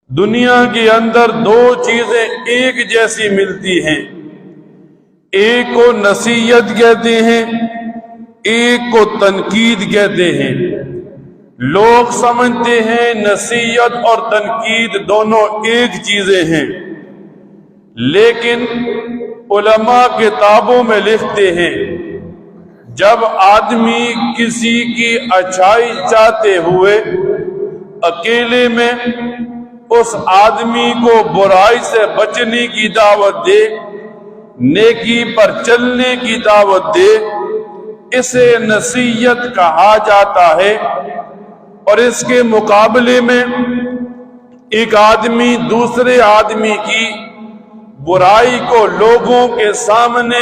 دنیا کے اندر دو چیزیں ایک جیسی ملتی ہیں، ایک کو نصیحت کہتے ہیں، ایک کو تنقید کہتے ہیں۔ لوگ سمجھتے ہیں نصیحت اور تنقید دونوں ایک چیزیں ہیں، لیکن علماء کتابوں میں لکھتے ہیں جب آدمی کسی کی اچھائی چاہتے ہوئے اکیلے میں اس آدمی کو برائی سے بچنے کی دعوت دے، نیکی پر چلنے کی دعوت دے، اسے نصیحت کہا جاتا ہے۔ اور اس کے مقابلے میں ایک آدمی دوسرے آدمی کی برائی کو لوگوں کے سامنے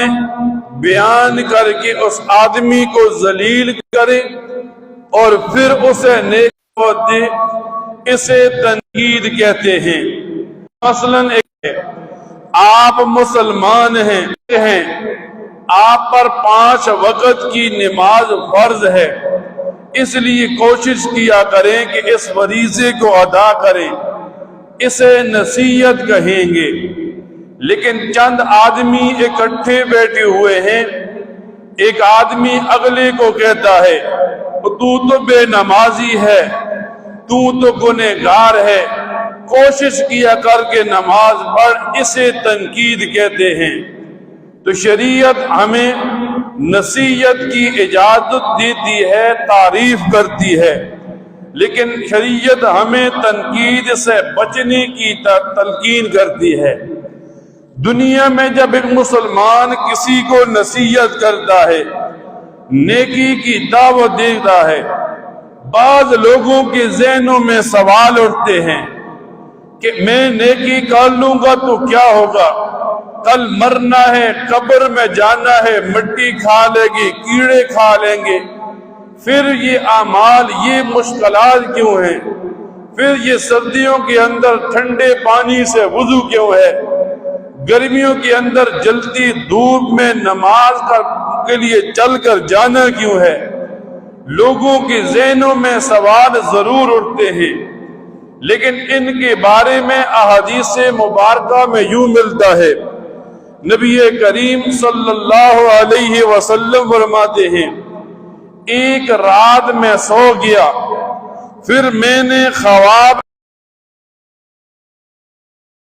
بیان کر کے اس آدمی کو ذلیل کرے اور پھر اسے نیک دعوت دے، اسے تنقید کہتے ہیں۔ مثلاً آپ مسلمان ہیں، آپ پر 5 وقت کی نماز فرض ہے، اس لیے کوشش کیا کریں کہ اس فریضے کو ادا کریں، اسے نصیحت کہیں گے۔ لیکن چند آدمی اکٹھے بیٹھے ہوئے ہیں، ایک آدمی اگلے کو کہتا ہے تو بے نمازی ہے، تو گنہگار ہے، کوشش کیا کر کے نماز پڑھ، اسے تنقید کہتے ہیں۔ تو شریعت ہمیں نصیحت کی اجازت دیتی ہے، تعریف کرتی ہے، لیکن شریعت ہمیں تنقید سے بچنے کی تلقین کرتی ہے۔ دنیا میں جب ایک مسلمان کسی کو نصیحت کرتا ہے، نیکی کی دعوت دیتا ہے، بعض لوگوں کے ذہنوں میں سوال اٹھتے ہیں کہ میں نیکی کر لوں گا تو کیا ہوگا، کل مرنا ہے، قبر میں جانا ہے، مٹی کھا لے گی، کیڑے کھا لیں گے، پھر یہ اعمال، یہ مشکلات کیوں ہیں، پھر یہ سردیوں کے اندر ٹھنڈے پانی سے وضو کیوں ہے، گرمیوں کے اندر جلتی دھوپ میں نماز کے لیے چل کر جانا کیوں ہے۔ لوگوں کے ذہنوں میں سوال ضرور اٹھتے ہیں، لیکن ان کے بارے میں احادیث مبارکہ میں یوں ملتا ہے، نبی کریم صلی اللہ علیہ وسلم فرماتے ہیں ایک رات میں سو گیا، پھر میں نے خواب